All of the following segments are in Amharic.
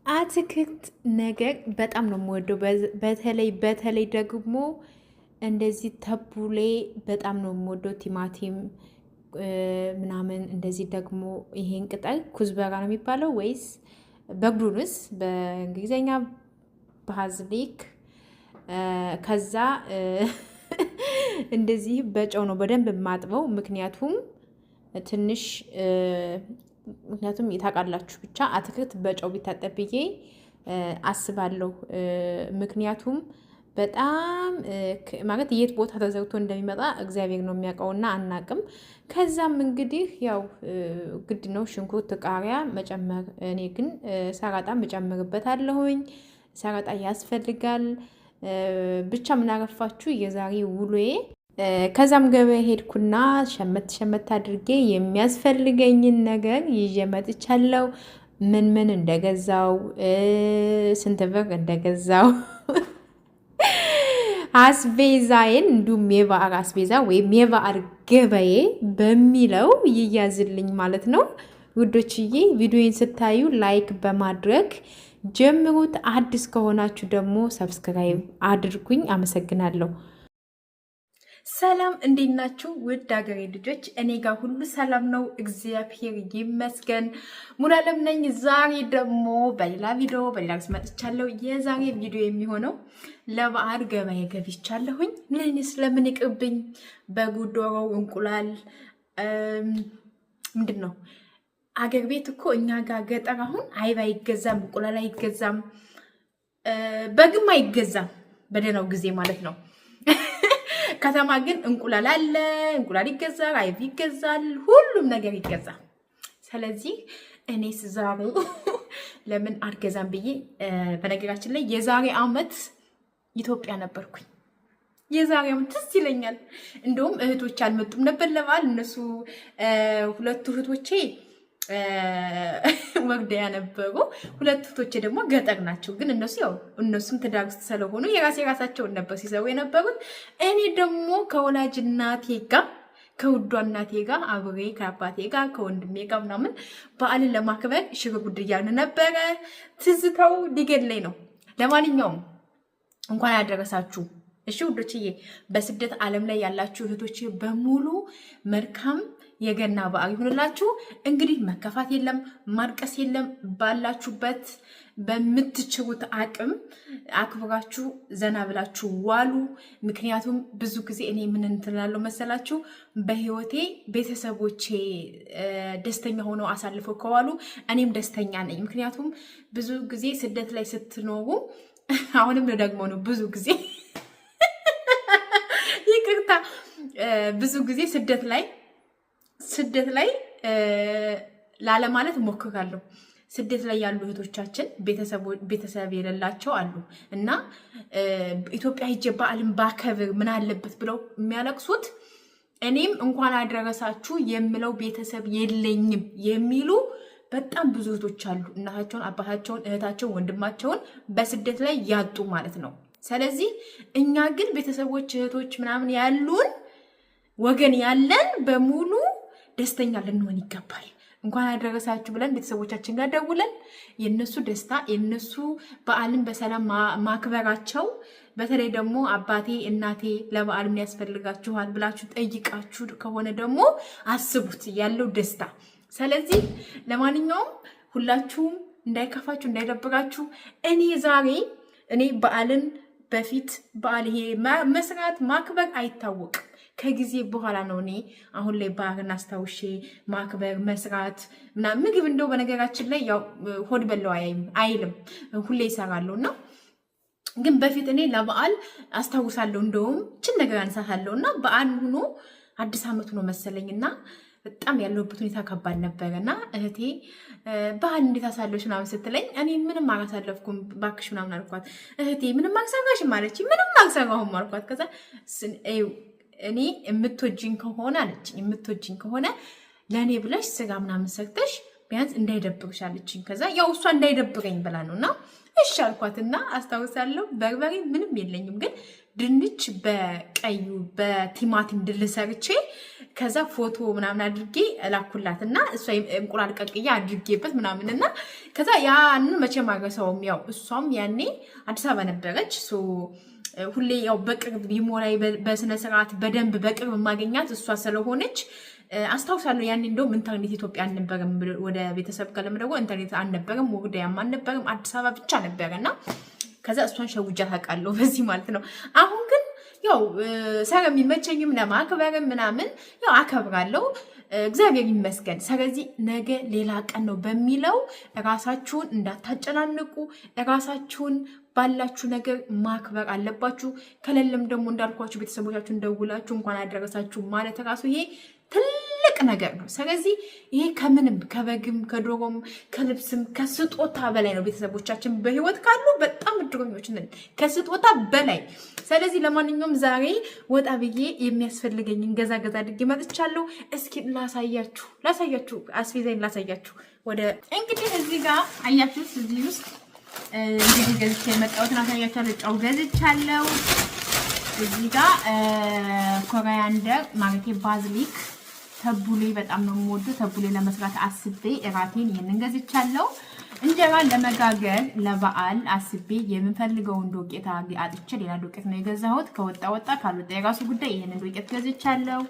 አትክልት ነገር በጣም ነው የምወደው። በተለይ ደግሞ እንደዚህ ተቡሌ በጣም ነው የምወደው። ቲማቲም ምናምን እንደዚህ ደግሞ ይሄን ቅጠል ኩዝበራ ነው የሚባለው ወይስ በግሩንስ በእንግሊዝኛ ባዝሊክ ከዛ እንደዚህ በጨው ነው በደንብ የማጥበው። ምክንያቱም ታውቃላችሁ ብቻ አትክልት በጨው ቢታጠብ ብዬ አስባለሁ። ምክንያቱም በጣም ማለት የት ቦታ ተዘግቶ እንደሚመጣ እግዚአብሔር ነው የሚያውቀውና አናቅም። ከዛም እንግዲህ ያው ግድ ነው ሽንኩርት፣ ቃሪያ መጨመር። እኔ ግን ሰላጣም እጨምርበታለሁኝ። ሰላጣ ያስፈልጋል። ብቻ ምን አረፋችሁ የዛሬ ውሎዬ። ከዛም ገበያ ሄድኩና ሸመት አድርጌ የሚያስፈልገኝን ነገር ይዤ መጥቻለሁ። ምን እንደገዛው ስንት ብር እንደገዛው አስቤዛዬን እንዲሁም የበዓል አስቤዛ ወይም የበዓል ገበዬ በሚለው ይያዝልኝ ማለት ነው ውዶችዬ። ቪዲዮን ስታዩ ላይክ በማድረግ ጀምሩት። አዲስ ከሆናችሁ ደግሞ ሰብስክራይብ አድርጉኝ። አመሰግናለሁ። ሰላም እንዴት ናችሁ? ውድ ሀገሬ ልጆች፣ እኔ ጋር ሁሉ ሰላም ነው፣ እግዚአብሔር ይመስገን። ሙሉዓለም ነኝ። ዛሬ ደግሞ በሌላ ቪዲዮ በሌላ ርዕስ መጥቻለሁ። የዛሬ ቪዲዮ የሚሆነው ለበዓል ገበያ ገብቻለሁኝ። ምን ስለምን ይቅርብኝ፣ በግ፣ ዶሮ፣ እንቁላል ምንድን ነው አገር ቤት እኮ እኛ ጋር ገጠር አሁን አይብ አይገዛም፣ እንቁላል አይገዛም፣ በግም አይገዛም በደህናው ጊዜ ማለት ነው። ከተማ ግን እንቁላል አለ፣ እንቁላል ይገዛል፣ አይብ ይገዛል፣ ሁሉም ነገር ይገዛል። ስለዚህ እኔስ ዛሬ ለምን አልገዛም ብዬ በነገራችን ላይ የዛሬ ዓመት ኢትዮጵያ ነበርኩኝ። የዛሬ ዓመት ትዝ ይለኛል። እንደውም እህቶቼ አልመጡም ነበር ለበዓል። እነሱ ሁለቱ እህቶቼ ወግደያ ነበሩ። ሁለት እህቶቼ ደግሞ ገጠር ናቸው። ግን እነሱም ትዳር ውስጥ ስለሆኑ የራሳቸውን ነበር ሲሰሩ የነበሩት። እኔ ደግሞ ከወላጅ እናቴ ጋር ከውዷ እናቴ ጋር አብሬ ከአባቴ ጋር ከወንድሜ ጋር ምናምን በዓልን ለማክበር ሽር ጉድ እያልን ነበረ። ትዝታው ሊገለኝ ነው። ለማንኛውም እንኳን ያደረሳችሁ። እሺ ውዶችዬ፣ በስደት ዓለም ላይ ያላችሁ እህቶቼ በሙሉ መልካም የገና በዓል ይሁንላችሁ። እንግዲህ መከፋት የለም ማርቀስ የለም። ባላችሁበት በምትችሉት አቅም አክብራችሁ ዘና ብላችሁ ዋሉ። ምክንያቱም ብዙ ጊዜ እኔ ምን እንትላለሁ መሰላችሁ፣ በህይወቴ ቤተሰቦቼ ደስተኛ ሆነው አሳልፈው ከዋሉ እኔም ደስተኛ ነኝ። ምክንያቱም ብዙ ጊዜ ስደት ላይ ስትኖሩ አሁንም ደግሞ ነው ብዙ ጊዜ ይቅርታ፣ ብዙ ጊዜ ስደት ላይ ላለማለት እሞክራለሁ። ስደት ላይ ያሉ እህቶቻችን ቤተሰብ የሌላቸው አሉ እና ኢትዮጵያ ሂጄ በዓልን ባከብር ምን አለበት ብለው የሚያለቅሱት፣ እኔም እንኳን አደረሳችሁ የምለው ቤተሰብ የለኝም የሚሉ በጣም ብዙ እህቶች አሉ። እናታቸውን፣ አባታቸውን፣ እህታቸውን፣ ወንድማቸውን በስደት ላይ ያጡ ማለት ነው። ስለዚህ እኛ ግን ቤተሰቦች፣ እህቶች ምናምን ያሉን ወገን ያለን በሙሉ ደስተኛ ልንሆን ይገባል። እንኳን ያደረሳችሁ ብለን ቤተሰቦቻችን ጋር ደውለን የነሱ ደስታ የነሱ በዓልን በሰላም ማክበራቸው፣ በተለይ ደግሞ አባቴ እናቴ ለበዓል ምን ያስፈልጋችኋል ብላችሁ ጠይቃችሁ ከሆነ ደግሞ አስቡት ያለው ደስታ። ስለዚህ ለማንኛውም ሁላችሁም እንዳይከፋችሁ እንዳይደብራችሁ። እኔ በዓልን በፊት በዓል ይሄ መስራት ማክበር አይታወቅም። ከጊዜ በኋላ ነው እኔ አሁን ላይ በዓልን አስታውሼ ማክበር መስራት ምናምን። ምግብ እንደው በነገራችን ላይ ያው ሆድ በለው አይልም፣ ሁሌ ይሰራለሁ እና ግን በፊት እኔ ለበዓል አስታውሳለሁ። እንደውም ችን ነገር አንሳታለሁ እና በዓል ሆኖ አዲስ ዓመት ሆኖ መሰለኝና በጣም ያለሁበት ሁኔታ ከባድ ነበረ እና እህቴ በዓል እንዴት አሳለፍሽ ምናምን ስትለኝ እኔ ምንም አላሳለፍኩም ባክሽ ምናምን አልኳት። እህቴ ምንም አልሰራሽም አለችኝ። ምንም አልሰራሁም አልኳት። ከዛ እኔ የምትወጂኝ ከሆነ አለችኝ፣ የምትወጂኝ ከሆነ ለእኔ ብለሽ ስጋ ምናምን ሰርተሽ ቢያንስ እንዳይደብርሽ አለችኝ። ከዛ ያው እሷ እንዳይደብረኝ ብላ ነውና እሺ አልኳትና አስታውሳለሁ። በርበሬ ምንም የለኝም ግን ድንች በቀዩ በቲማቲም ድል ሰርቼ ከዛ ፎቶ ምናምን አድርጌ ላኩላትና እሷ እንቁላል ቀቅያ አድርጌበት ምናምንና ከዛ ያንን መቼም አልረሳውም። ያው እሷም ያኔ አዲስ አበባ ነበረች። ሁሌ ያው በቅርብ ቢሞላይ በስነ ስርዓት በደንብ በቅርብ ማገኛት እሷ ስለሆነች አስታውሳለሁ። ያኔ እንደውም ኢንተርኔት ኢትዮጵያ አልነበረም። ወደ ቤተሰብ ጋር ለመደወል ኢንተርኔት አልነበረም፣ ወግዳያም አልነበረም፣ አዲስ አበባ ብቻ ነበረና ከዛ እሷን ሸውጃ ታውቃለሁ በዚህ ማለት ነው። አሁን ግን ያው ስለሚመቸኝም ለማክበርም ምናምን ያው አከብራለሁ፣ እግዚአብሔር ይመስገን። ስለዚህ ነገ ሌላ ቀን ነው በሚለው ራሳችሁን እንዳታጨናንቁ፣ ራሳችሁን ባላችሁ ነገር ማክበር አለባችሁ። ከሌለም ደግሞ እንዳልኳችሁ ቤተሰቦቻችሁን ደውላችሁ እንኳን አደረሳችሁ ማለት ራሱ ይሄ ትልቅ ነገር ነው። ስለዚህ ይሄ ከምንም ከበግም ከዶሮም ከልብስም ከስጦታ በላይ ነው። ቤተሰቦቻችን በህይወት ካሉ በጣም እድለኞች ነን፣ ከስጦታ በላይ። ስለዚህ ለማንኛውም ዛሬ ወጣ ብዬ የሚያስፈልገኝን ገዛ አድርጌ መጥቻለሁ። እስኪ ላሳያችሁ አስቤዛዬን ላሳያችሁ። ወደ እንግዲህ እዚህ ጋር አያችሁ፣ እዚህ ውስጥ እንግዲህ ገዝቼ የመጣሁትን አሳያችኋለሁ። ጨው ገዝቻለሁ። እዚህ ጋር ኮሪያንደር ማለት ባዝሊክ ተቡሌ በጣም ነው የምወደው። ተቡሌ ለመስራት አስቤ እራቴን ይሄንን ገዝቻለሁ። እንጀራ ለመጋገር ለበዓል አስቤ የምፈልገውን ዶቄት አጥቼ ሌላ ዶቄት ነው የገዛሁት። ከወጣ ካልወጣ የራሱ ጉዳይ። ይሄንን ዶቄት ገዝቻለሁ።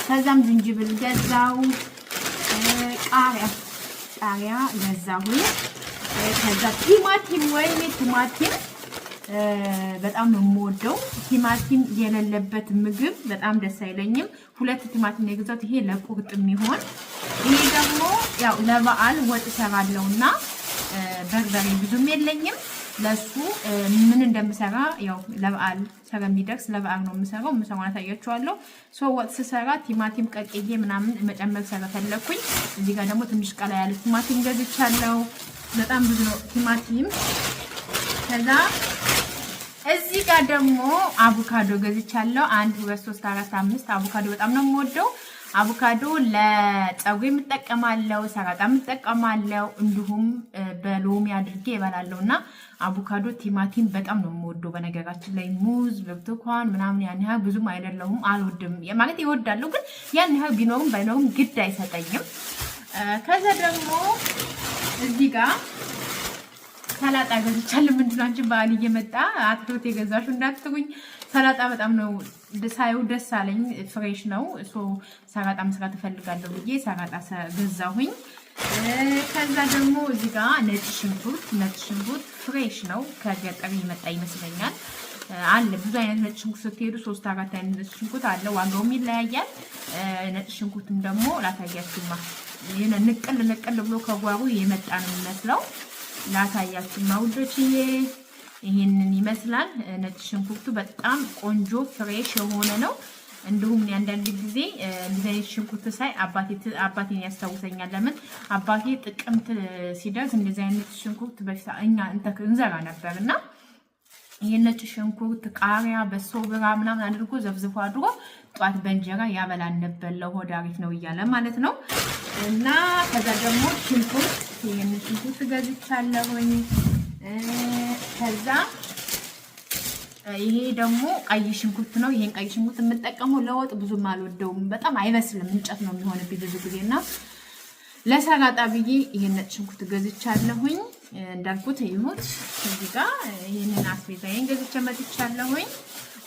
ከዛም ዝንጅብል ገዛው፣ ቃሪያ ገዛሁ። ከዛ ቲማቲም በጣም ነው የምወደው። ቲማቲም የሌለበት ምግብ በጣም ደስ አይለኝም። 2 ቲማቲም ነው የገዛሁት። ይሄ ለቁርጥ የሚሆን፣ ይሄ ደግሞ ያው ለበዓል ወጥ ሰራለሁና በርበሬ ብዙም የለኝም። ለሱ ምን እንደምሰራ ያው ለበዓል ስለሚደርስ ለበዓል ነው የምሰራው። አሳያችኋለሁ። ወጥ ስሰራ ቲማቲም ቀቅዬ ምናምን መጨመር ስለፈለኩኝ እዚህ ጋር ደግሞ ትንሽ ቀላ ያለ ቲማቲም ገዝቻለሁ። በጣም ብዙ ነው ቲማቲም። ከዛ እዚህ ጋር ደግሞ አቮካዶ ገዝቻለሁ። 1 2 3 4 5 አቮካዶ በጣም ነው የምወደው። አቮካዶ ለፀጉር የምጠቀማለሁ፣ ሰላጣ የምጠቀማለሁ፣ እንዲሁም በሎሚ አድርጌ እበላለሁና አቮካዶ ቲማቲም በጣም ነው የምወደው። በነገራችን ላይ ሙዝ፣ ብርቱካን ምናምን ያን ያህል ብዙም አይደለሁም፣ አልወድም ማለት ይወዳለሁ፣ ግን ያን ያህል ቢኖርም ባይኖርም ግድ አይሰጠኝም። ከዛ ደግሞ እዚህ ጋር ሰላጣ ገዝቻለሁ። ምንድነው አንቺ በዓል እየመጣ አትክልት የገዛሽው እንዳትሉኝ፣ ሰላጣ በጣም ነው ሳየው ደስ አለኝ። ፍሬሽ ነው። ሰላጣ መስራት እፈልጋለሁ ብዬ ሰላጣ ገዛሁኝ። ከዛ ደግሞ እዚህ ጋር ነጭ ሽንኩርት ፍሬሽ ነው፣ ከገጠር የመጣ ይመስለኛል። አለ ብዙ አይነት ነጭ ሽንኩርት ስትሄዱ 3-4 አይነት ነጭ ሽንኩርት አለ፣ ዋጋውም ይለያያል። ነጭ ሽንኩርትም ደግሞ ላሳያችሁማ፣ ይሄን ንቅል ብሎ ከጓሩ የመጣ ነው የሚመስለው። ላሳያችሁ ማውዶችዬ፣ ይሄንን ይመስላል። ነጭ ሽንኩርቱ በጣም ቆንጆ ፍሬሽ የሆነ ነው። እንዲሁም አንዳንድ ጊዜ እንደዚህ ሽንኩርት ሳይ አባቴን ያስታውሰኛል። ለምን አባቴ ጥቅምት ሲደርስ እንደዚህ አይነት ሽንኩርት በፊት እኛ እንዘራ ነበርና ይሄን ነጭ ሽንኩርት ቃሪያ በሶብራ ምናምን አድርጎ ዘፍዝፎ አድርጎ ጧት በእንጀራ ያበላን ነበር። ለሆድ አሪፍ ነው እያለ ማለት ነው። እና ከዛ ደግሞ ሽንኩርት ይሄን ሽንኩርት ገዝቻለሁኝ። ከዛ ይሄ ደግሞ ቀይ ሽንኩርት ነው። ይሄን ቀይ ሽንኩርት የምጠቀመው ለወጥ ብዙም አልወደውም፣ በጣም አይበስልም፣ እንጨት ነው የሚሆንብኝ ብዙ ጊዜና ለሰላጣ ብዬ ይሄን ነጭ ሽንኩርት ገዝቻለሁኝ። እንዳልኩት ይሁት እዚህ ጋር ይሄንን አስቤዛዬን ገዝቼ መጥቻለሁኝ።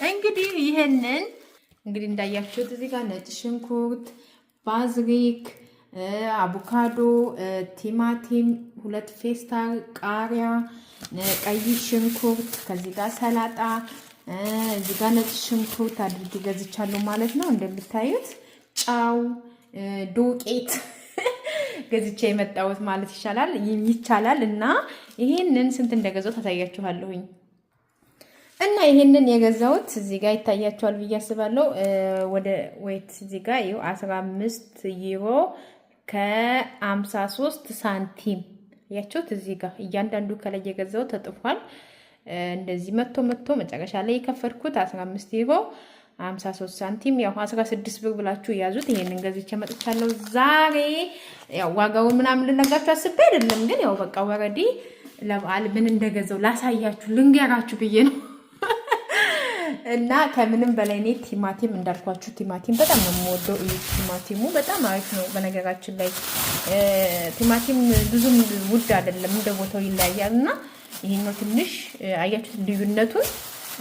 እንግዲህ ይሄንን እንዳያችሁት እዚህ ጋር ነጭ ሽንኩርት፣ ባዝሪክ፣ አቮካዶ፣ ቲማቲም፣ 2 ፌስታል ቃሪያ፣ ቀይ ሽንኩርት፣ ከዚህ ጋር ሰላጣ፣ እዚህ ጋር ነጭ ሽንኩርት አድርጌ ገዝቻለሁ ማለት ነው። እንደምታዩት ጫው፣ ዶቄት ገዝቼ የመጣሁት ማለት ይቻላል። እና ይሄንን ስንት እንደገዛሁት ታሳያችኋለሁኝ። እና ይሄንን የገዛሁት እዚህ ጋር ይታያችኋል ብዬ አስባለሁ። ወደ ወይት እዚህ ጋር ይኸው 15 ዩሮ ከ53 ሳንቲም ያችሁት እዚህ ጋር እያንዳንዱ ከላይ የገዛሁት ተጥፏል። እንደዚህ መቶ መጨረሻ ላይ የከፈትኩት 15 ዩሮ 53 ሳንቲም ያው 16 ብር ብላችሁ ያዙት። ይሄንን ገዝቼ መጥቻለሁ ዛሬ። ያው ዋጋውን ምናምን ልነግራችሁ አስቤ አይደለም፣ ግን ያው በቃ ወረዲ ለበዓል ምን እንደገዛው ላሳያችሁ ልንገራችሁ ብዬ ነው። እና ከምንም በላይ እኔ ቲማቲም እንዳልኳችሁ ቲማቲም በጣም ነው የምወደው። ቲማቲሙ በጣም አሪፍ ነው። በነገራችን ላይ ቲማቲም ብዙም ውድ አይደለም፣ እንደ ቦታው ይለያያል። እና ይሄኛው ትንሽ አያችሁት ልዩነቱን።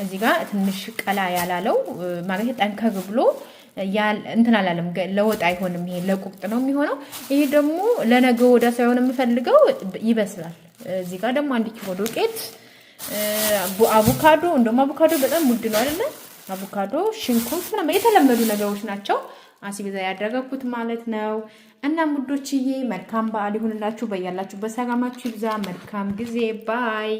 እዚህ ጋር ትንሽ ቀላ ያላለው ማለት ጠንከር ብሎ እንትን አላለም። ለወጥ አይሆንም። ይሄ ለቁርጥ ነው የሚሆነው። ይሄ ደግሞ ለነገ ወዳ ሳይሆን የምፈልገው ይበስላል። እዚህ ጋር ደግሞ 1 ኪሎ ዱቄት፣ አቮካዶ። እንደውም አቮካዶ በጣም ውድ ነው አይደለ? አቮካዶ፣ ሽንኩርት ምናምን የተለመዱ ነገሮች ናቸው አስቤዛ ያደረኩት ማለት ነው። እና ሙዶችዬ መልካም በዓል ይሁንላችሁ። በያላችሁበት ሰላማችሁ ይብዛ። መልካም ጊዜ ባይ